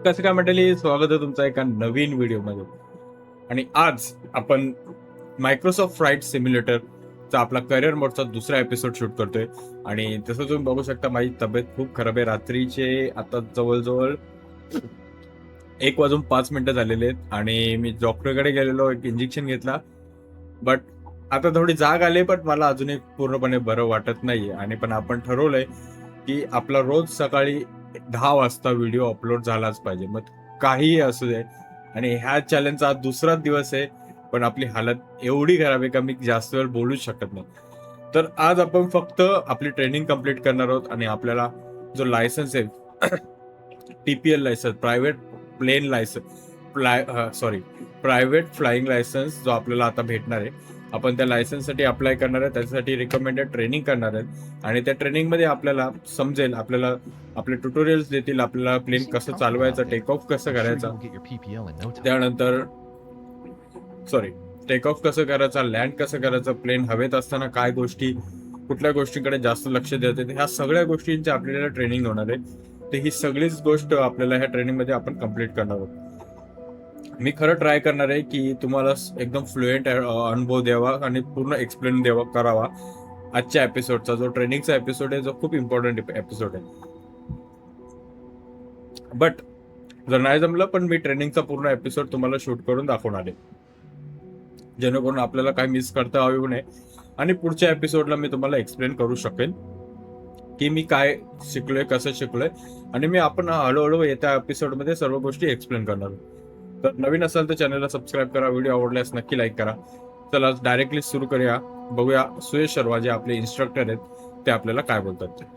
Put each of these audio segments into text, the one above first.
कसं काय मंडळी, स्वागत आहे तुमचं एका नवीन व्हिडिओमध्ये. आणि आज आपण मायक्रोसॉफ्ट फ्लाईट सिम्युलेटरचा आपला करिअर मोडचा दुसरा एपिसोड शूट करतोय. आणि तसं तुम्ही बघू शकता, माझी तब्येत खूप खराब आहे. रात्रीचे आता जवळजवळ 1:05 झालेले आहेत आणि मी डॉक्टरकडे गेलेलो, एक इंजेक्शन घेतला. बट आता थोडी जाग आली, पण मला अजूनही पूर्णपणे बरं वाटत नाहीये. आणि पण आपण ठरवलंय की आपला रोज सकाळी 10 वाजता व्हिडिओ अपलोड झालाच पाहिजे, मग काहीही असू दे. आणि ह्या चॅलेंजचा आज दुसराच दिवस आहे, पण आपली हालत एवढी खराब आहे का मी जास्त वेळ बोलूच शकत नाही. तर आज आपण फक्त आपली ट्रेनिंग कंप्लीट करणार आहोत आणि आपल्याला जो लायसन्स आहे, TPL licence, private plane licence, private flying licence जो आपल्याला आता भेटणार आहे, आपण त्या लायसन्ससाठी अप्लाय करणार आहे. त्याच्यासाठी रिकमेंडेड ट्रेनिंग करणार आहेत आणि त्या ट्रेनिंगमध्ये आपल्याला समजेल, आपल्याला आपले ट्युटोरियल्स देतील, आपल्याला प्लेन कसं चालवायचं, टेक ऑफ कसं करायचं, त्यानंतर टेक ऑफ कसं करायचं, लँड कसं करायचं, प्लेन हवेत असताना काय गोष्टी, कुठल्या गोष्टींकडे जास्त लक्ष देते, ह्या सगळ्या गोष्टींची आपल्याला ट्रेनिंग होणार आहे. तर ही सगळीच गोष्ट आपल्याला ह्या ट्रेनिंगमध्ये आपण कम्प्लीट करणार आहोत. मी खरं ट्राय करणार आहे की तुम्हाला एकदम फ्लुएंट अनुभव द्यावा आणि पूर्ण एक्सप्लेन करावा आजच्या एपिसोडचा. जो ट्रेनिंगचा एपिसोड आहे, जो खूप इम्पॉर्टंट एपिसोड आहे. बट जर नाही जमलं, पण मी ट्रेनिंगचा पूर्ण एपिसोड तुम्हाला शूट करून दाखवणार आहे, जेणेकरून आपल्याला काही मिस करता येऊ नये. आणि पुढच्या एपिसोडला मी तुम्हाला एक्सप्लेन करू शकेन की मी काय शिकलोय, कसं शिकलोय. आणि आपण हळूहळू येत्या एपिसोडमध्ये सर्व गोष्टी एक्सप्लेन करणार. तर नवीन असाल तर चॅनलला सबस्क्राईब करा, व्हिडिओ आवडल्यास नक्की लाईक करा. चला डायरेक्टली सुरू करूया. बघूया सुयश शर्मा जे आपले इन्स्ट्रक्टर आहेत ते आपल्याला काय बोलतात ते.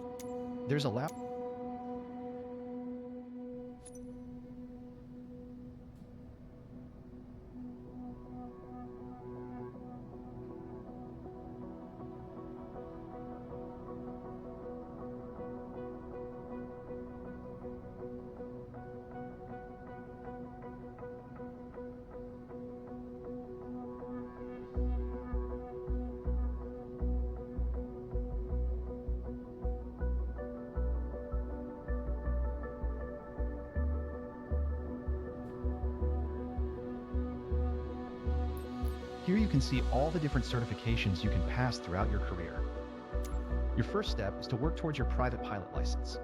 Here you can see all the different certifications you can pass throughout your career. Your first step is to work towards your private pilot license.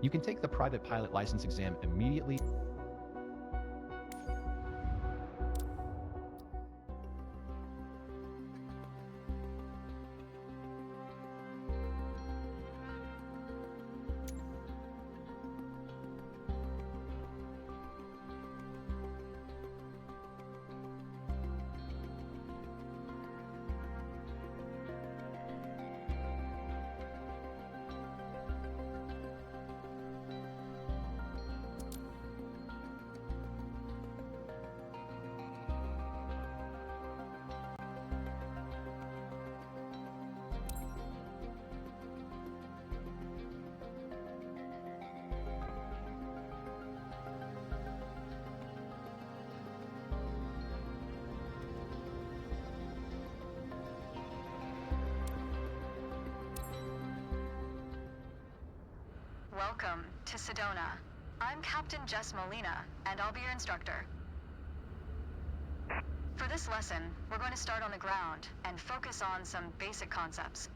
You can take the private pilot license exam immediately. Welcome to Sedona. I'm Captain Jess Molina, and I'll be your instructor. For this lesson, we're going to start on the ground and focus on some basic concepts.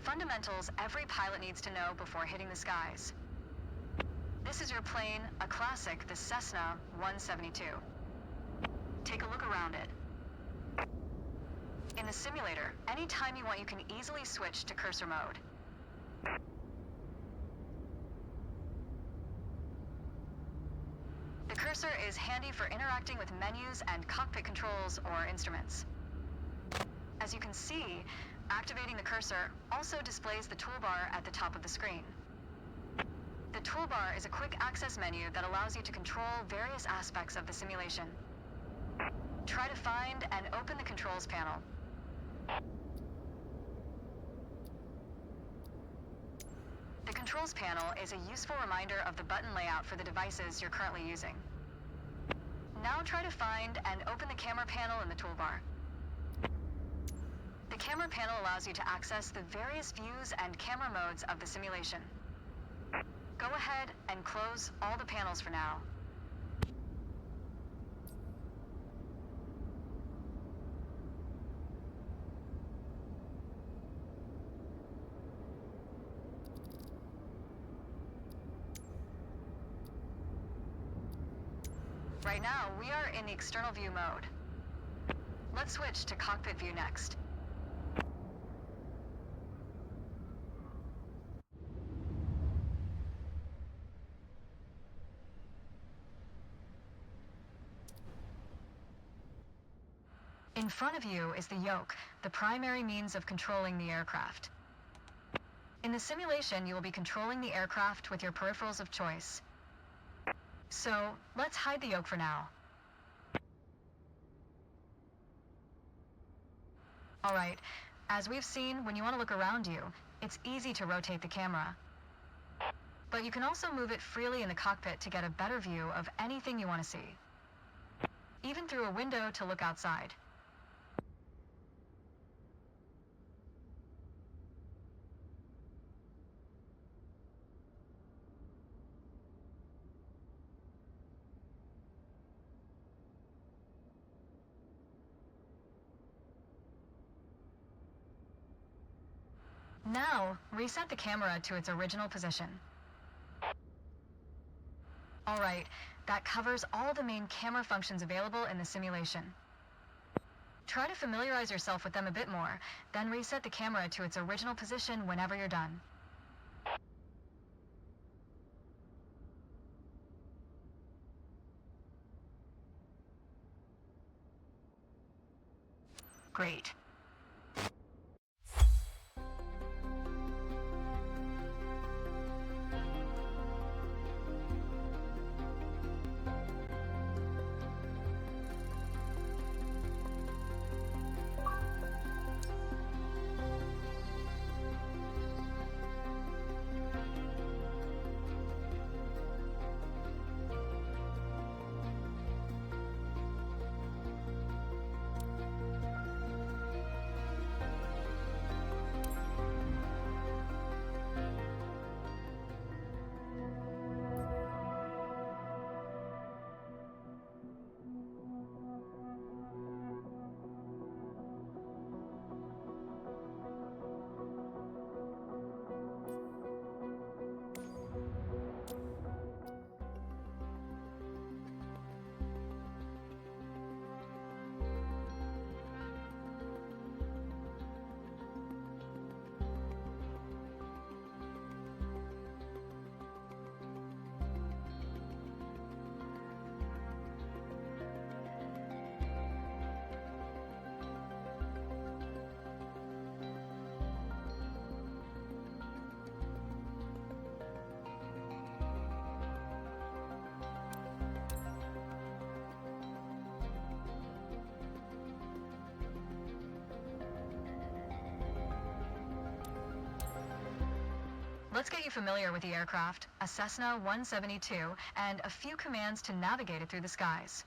Fundamentals every pilot needs to know before hitting the skies. This is your plane, a classic, the Cessna 172. Take a look around it. In the simulator, anytime you want, you can easily switch to cursor mode. The cursor is handy for interacting with menus and cockpit controls or instruments. As you can see, activating the cursor also displays the toolbar at the top of the screen. The toolbar is a quick access menu that allows you to control various aspects of the simulation. Try to find and open the controls panel. The controls panel is a useful reminder of the button layout for the devices you're currently using. Now try to find and open the camera panel in the toolbar. The camera panel allows you to access the various views and camera modes of the simulation. Go ahead and close all the panels for now. Right now, we are in the external view mode. Let's switch to cockpit view next. In front of you is the yoke, the primary means of controlling the aircraft. In the simulation, you will be controlling the aircraft with your peripherals of choice. So, let's hide the yoke for now. Alright, as we've seen, when you want to look around you, it's easy to rotate the camera. But you can also move it freely in the cockpit to get a better view of anything you want to see. Even through a window to look outside. Now, reset the camera to its original position. Alright, that covers all the main camera functions available in the simulation. Try to familiarize yourself with them a bit more, then reset the camera to its original position whenever you're done. Great. Let's get you familiar with the aircraft, a Cessna 172, and a few commands to navigate it through the skies.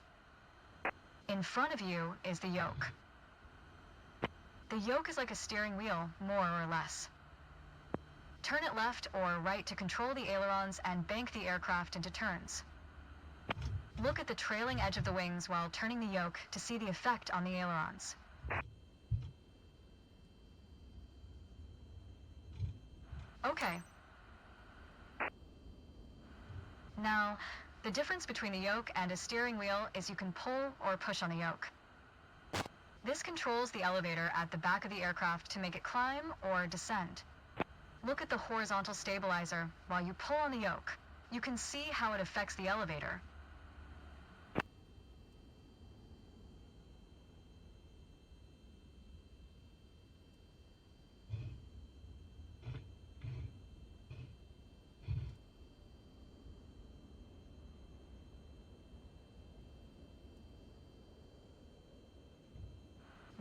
In front of you is the yoke. The yoke is like a steering wheel, more or less. Turn it left or right to control the ailerons and bank the aircraft into turns. Look at the trailing edge of the wings while turning the yoke to see the effect on the ailerons. Okay. Now, the difference between the yoke and a steering wheel is you can pull or push on the yoke. This controls the elevator at the back of the aircraft to make it climb or descend. Look at the horizontal stabilizer while you pull on the yoke. You can see how it affects the elevator.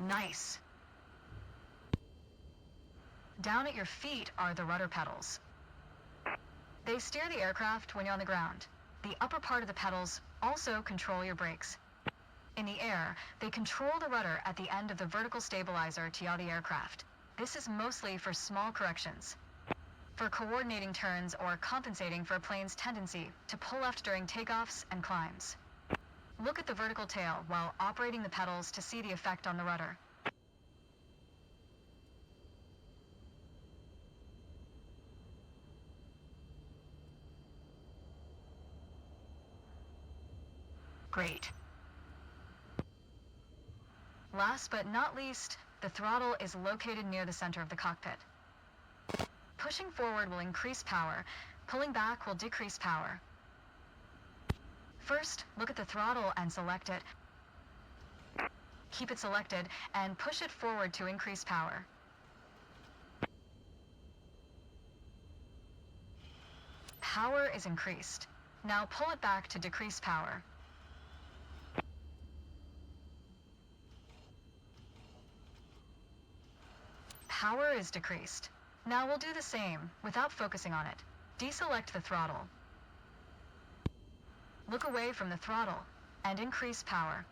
Nice. Down at your feet are the rudder pedals. They steer the aircraft when you're on the ground. The upper part of the pedals also control your brakes. In the air, they control the rudder at the end of the vertical stabilizer to yaw the aircraft. This is mostly for small corrections, for coordinating turns or compensating for a plane's tendency to pull left during takeoffs and climbs. Look at the vertical tail while operating the pedals to see the effect on the rudder. Great. Last but not least, the throttle is located near the center of the cockpit. Pushing forward will increase power, pulling back will decrease power. First, look at the throttle and select it. Keep it selected and push it forward to increase power. Power is increased. Now pull it back to decrease power. Power is decreased. Now we'll do the same without focusing on it. Deselect the throttle. Look away from the throttle and increase power.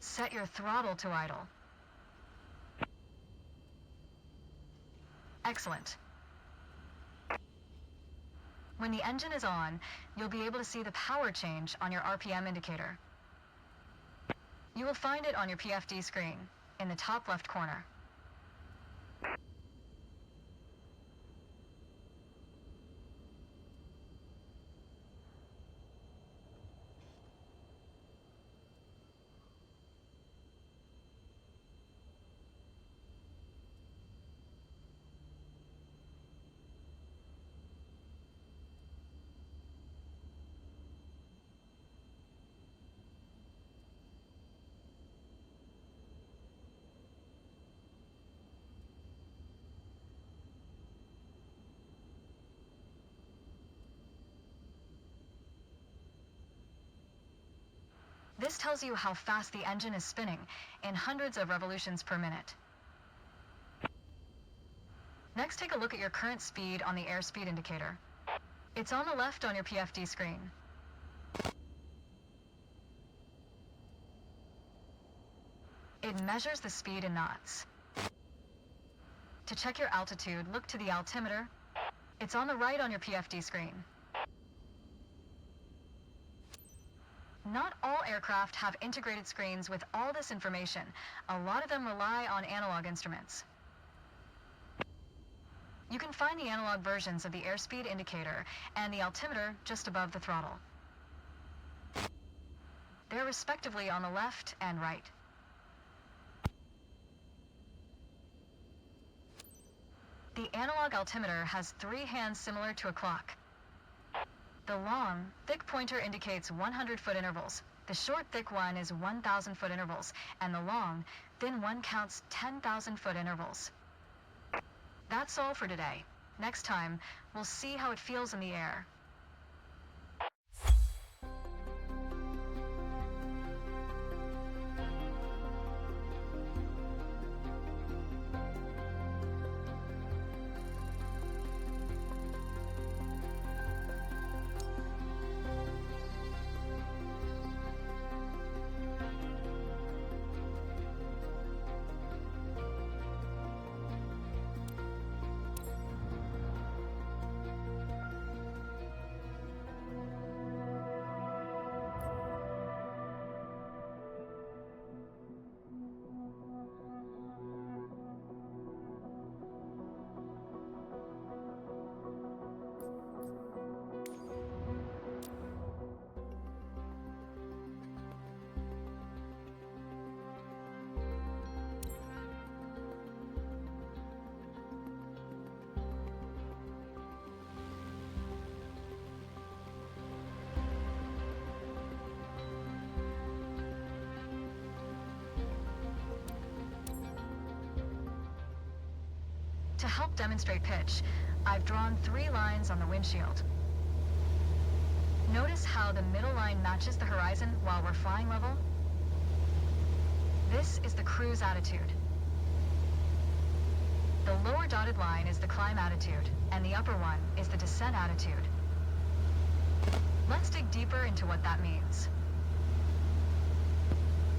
Set your throttle to idle. Excellent. When the engine is on, you'll be able to see the power change on your RPM indicator. You will find it on your PFD screen in the top left corner. This tells you how fast the engine is spinning in hundreds of revolutions per minute. Next, take a look at your current speed on the airspeed indicator. It's on the left on your PFD screen. It measures the speed in knots. To check your altitude, look to the altimeter. It's on the right on your PFD screen. Not all aircraft have integrated screens with all this information. A lot of them rely on analog instruments. You can find the analog versions of the airspeed indicator and the altimeter just above the throttle. They're respectively on the left and right. The analog altimeter has 3 hands similar to a clock. The long, thick pointer indicates 100-foot intervals. The short, thick one is 1,000-foot intervals, and the long, thin one counts 10,000-foot intervals. That's all for today. Next time, we'll see how it feels in the air. To help demonstrate pitch, I've drawn 3 lines on the windshield. Notice how the middle line matches the horizon while we're flying level? This is the cruise attitude. The lower dotted line is the climb attitude, and the upper one is the descent attitude. Let's dig deeper into what that means.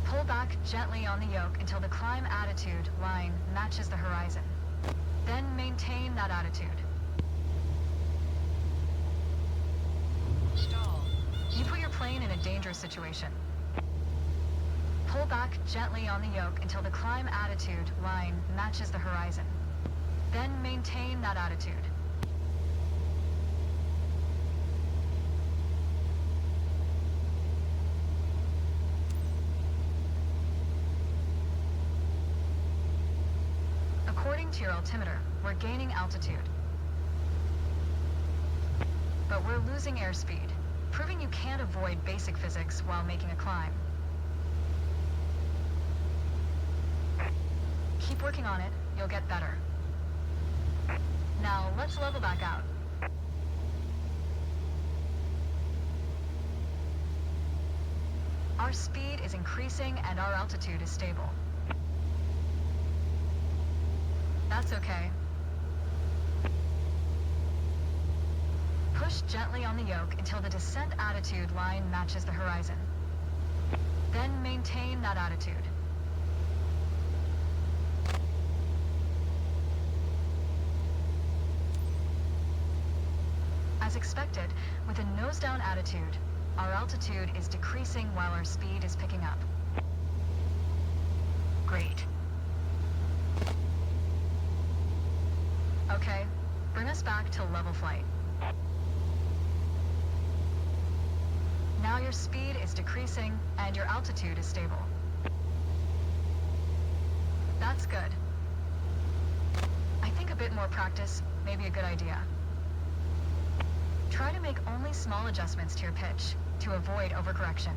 Pull back gently on the yoke until the climb attitude line matches the horizon. Then maintain that attitude. Stall. You put your plane in a dangerous situation. Pull back gently on the yoke until the climb attitude line matches the horizon. Then maintain that attitude. According to your altimeter, we're gaining altitude. But we're losing airspeed, proving you can't avoid basic physics while making a climb. Keep working on it, you'll get better. Now, let's level back out. Our speed is increasing and our altitude is stable. That's okay. Push gently on the yoke until the descent attitude line matches the horizon. Then maintain that attitude. As expected, with a nose-down attitude, our altitude is decreasing while our speed is picking up. Great. Okay, bring us back to level flight. Now your speed is decreasing and your altitude is stable. That's good. I think a bit more practice may be a good idea. Try to make only small adjustments to your pitch to avoid overcorrection.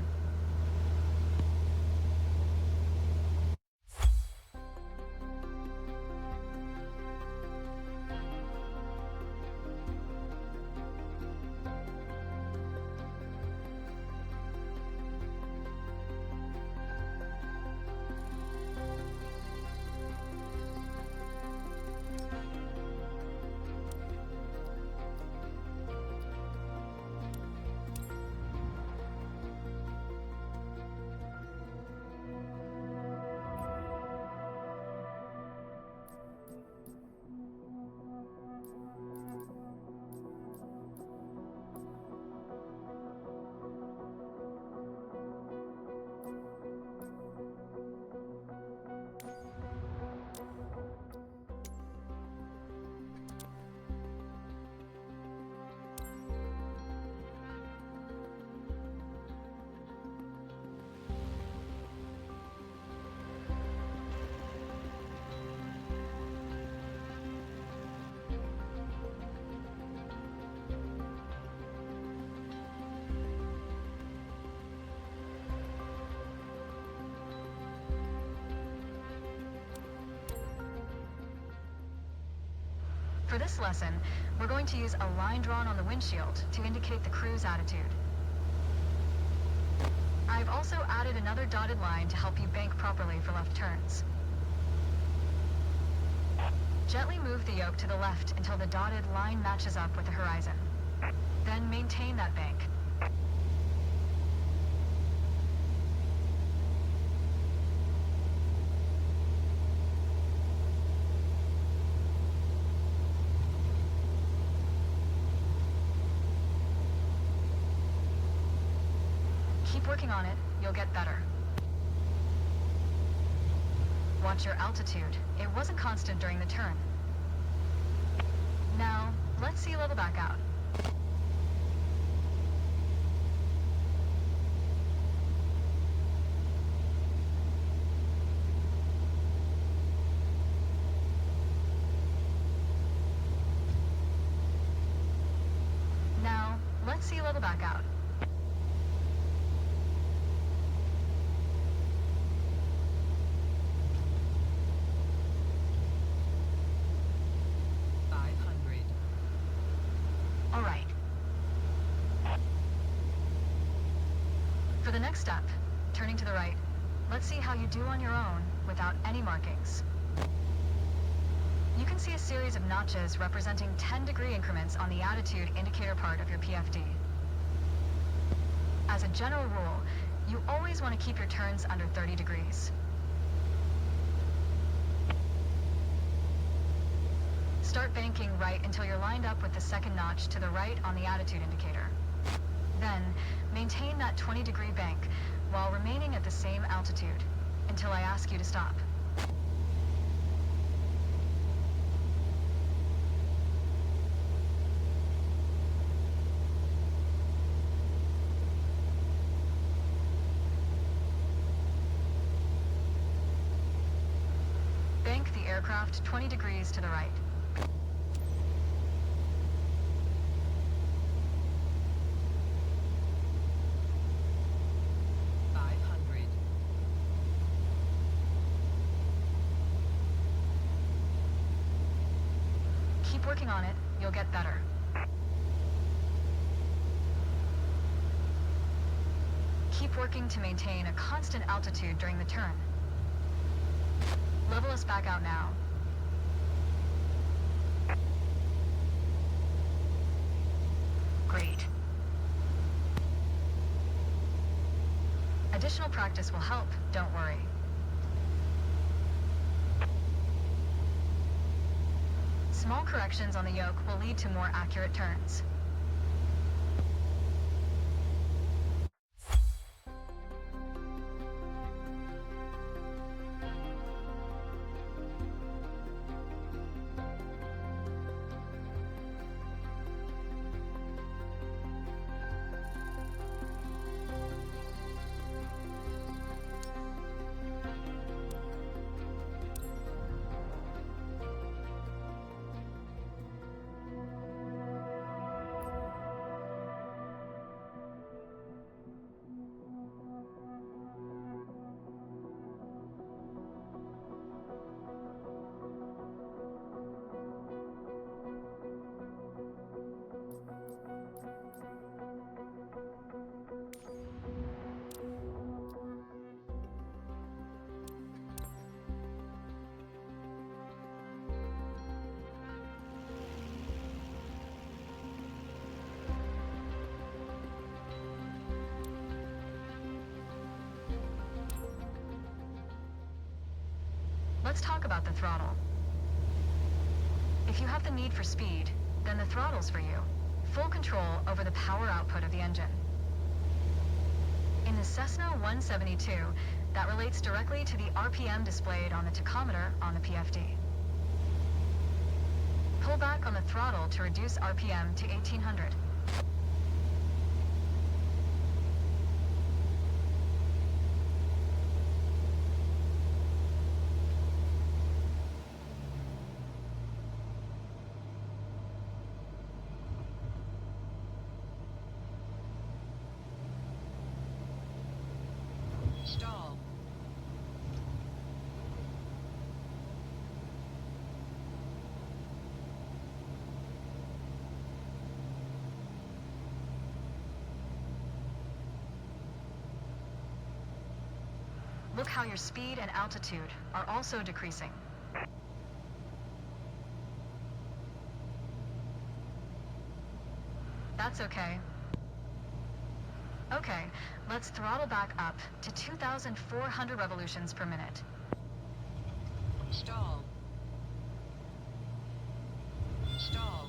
For this lesson, we're going to use a line drawn on the windshield to indicate the cruise attitude. I've also added another dotted line to help you bank properly for left turns. Gently move the yoke to the left until the dotted line matches up with the horizon. Then maintain that bank. Keep working on it, you'll get better. Watch your altitude. It wasn't constant during the turn. Now, let's sea level back out. Now, let's sea level back out. For the next step, turning to the right, let's see how you do on your own without any markings. You can see a series of notches representing 10-degree increments on the attitude indicator part of your PFD. As a general rule, you always want to keep your turns under 30 degrees. Start banking right until you're lined up with the second notch to the right on the attitude indicator. Then, maintain that 20-degree bank while remaining at the same altitude until I ask you to stop. Bank the aircraft 20 degrees to the right. Keep working on it, you'll get better. Keep working to maintain a constant altitude during the turn. Level us back out now. Great. Additional practice will help, don't worry. Small corrections on the yoke will lead to more accurate turns. Let's talk about the throttle. If you have the need for speed, then the throttle's for you. Full control over the power output of the engine. In the Cessna 172, that relates directly to the RPM displayed on the tachometer on the PFD. Pull back on the throttle to reduce RPM to 1800. Stall. Look how your speed and altitude are also decreasing. That's okay. Okay, let's throttle back up to 2,400 revolutions per minute. Stall. Stall.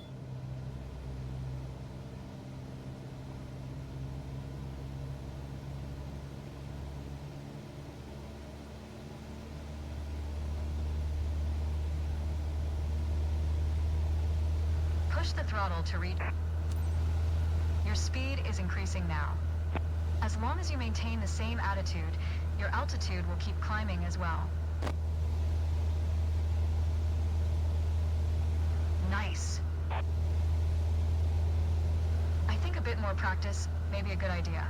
Push the throttle to reach. Your speed is increasing now. As long as you maintain the same attitude, your altitude will keep climbing as well. Nice. I think a bit more practice may be a good idea.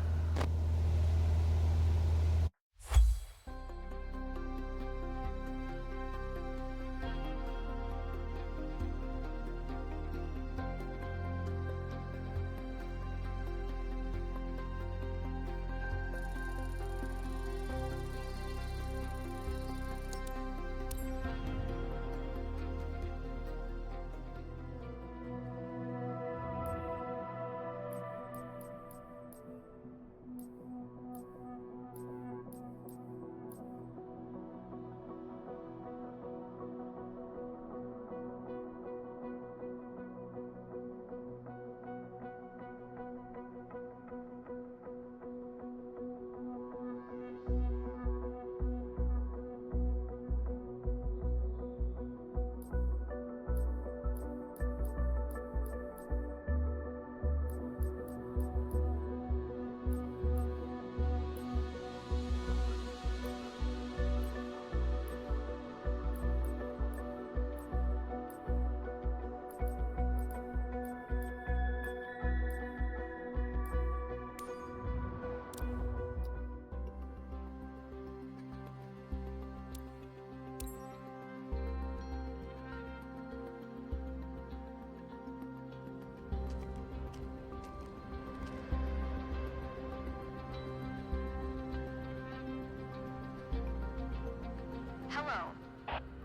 Hello.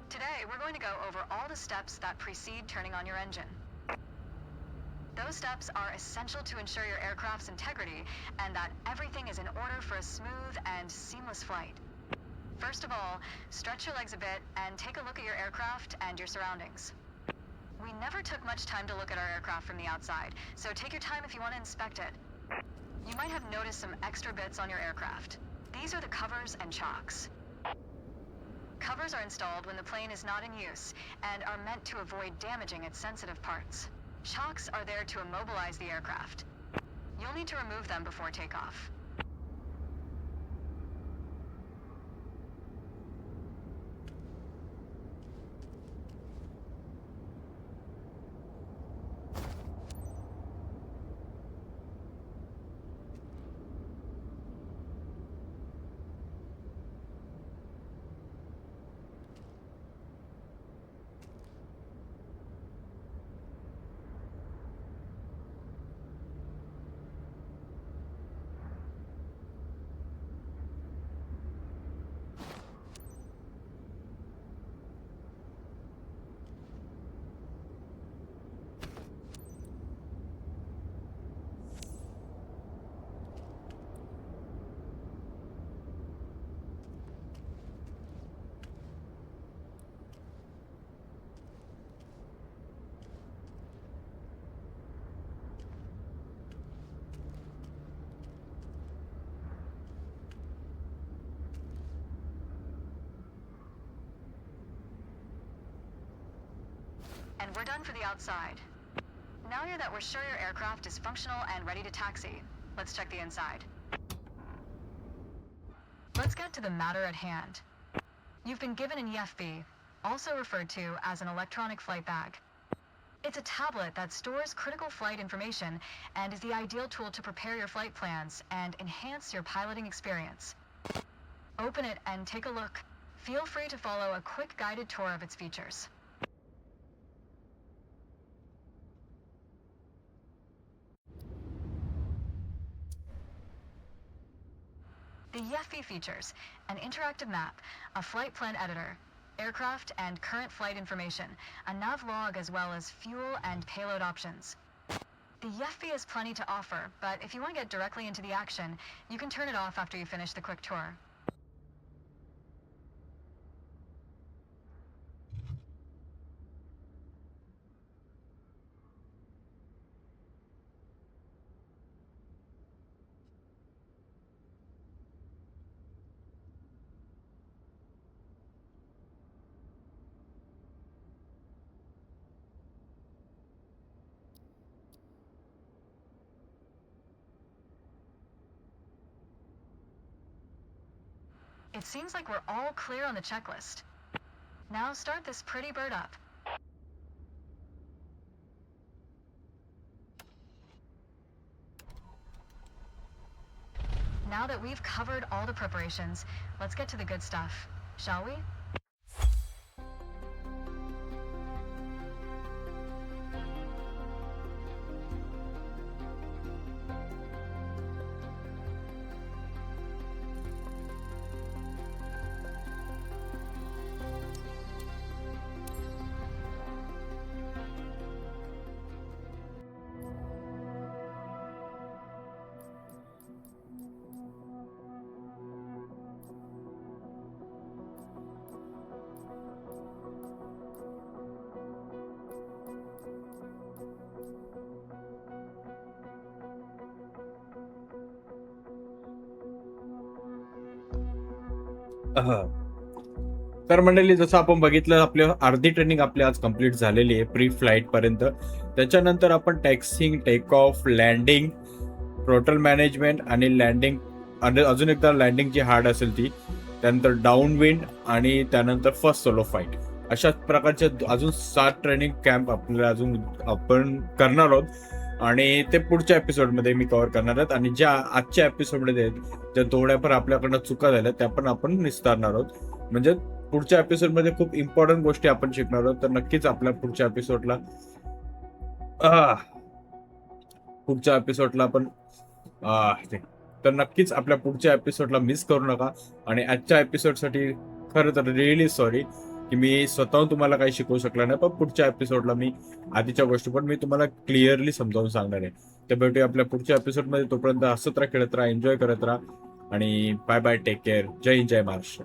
Today, we're going to go over all the steps that precede turning on your engine. Those steps are essential to ensure your aircraft's integrity and that everything is in order for a smooth and seamless flight. First of all, stretch your legs a bit and take a look at your aircraft and your surroundings. We never took much time to look at our aircraft from the outside, so take your time if you want to inspect it. You might have noticed some extra bits on your aircraft. These are the covers and chocks. Covers are installed when the plane is not in use and are meant to avoid damaging its sensitive parts. Chocks are there to immobilize the aircraft. You'll need to remove them before takeoff. And we're done for the outside. Now that we're sure your aircraft is functional and ready to taxi, let's check the inside. Let's get to the matter at hand. You've been given an EFB, also referred to as an electronic flight bag. It's a tablet that stores critical flight information and is the ideal tool to prepare your flight plans and enhance your piloting experience. Open it and take a look. Feel free to follow a quick guided tour of its features. The YEFI features an interactive map, a flight plan editor, aircraft and current flight information, a nav log as well as fuel and payload options. The YEFI has plenty to offer, but if you want to get directly into the action, you can turn it off after you finish the quick tour. It seems like we're all clear on the checklist. Now start this pretty bird up. Now that we've covered all the preparations, let's get to the good stuff, shall we? तर मंडळी, जसं आपण बघितलं, आपली अर्धी training आपली आज complete झालेली आहे प्री फ्लाईट पर्यंत. त्याच्यानंतर आपण taxiing, take off, landing, throttle management आणि लँडिंग, अजून एकदा लँडिंग जी हार्ड असेल ती, त्यानंतर डाऊन विंड आणि त्यानंतर फर्स्ट सोलो फाईट, अशा प्रकारचे अजून 7 ट्रेनिंग कॅम्प आपल्याला अजून आपण करणार आहोत. आणि ते पुढच्या एपिसोडमध्ये मी कव्हर करणार आहेत. आणि ज्या आजच्या एपिसोडमध्ये ज्या थोड्याफार आपल्याकडनं चुका झाल्या त्या पण आपण निस्तारणार आहोत. म्हणजे पुढच्या एपिसोडमध्ये खूप इम्पॉर्टंट गोष्टी आपण शिकणार आहोत. तर नक्कीच आपल्या पुढच्या एपिसोडला आपण तर नक्कीच आपल्या पुढच्या एपिसोडला मिस करू नका. आणि आजच्या एपिसोडसाठी खरं तर रिअली सॉरी की मी स्वतःहून तुम्हाला काही शिकवू शकलो नाही, पण पुढच्या एपिसोडला मी आधीच्या गोष्टी पण मी तुम्हाला क्लिअरली समजावून सांगणार आहे. तर भेटूया आपल्या पुढच्या एपिसोडमध्ये. तोपर्यंत हसत राहा, खेळत राहा, एन्जॉय करत राहा आणि बाय बाय, टेक केअर. जय हिंद, जय महाराष्ट्र.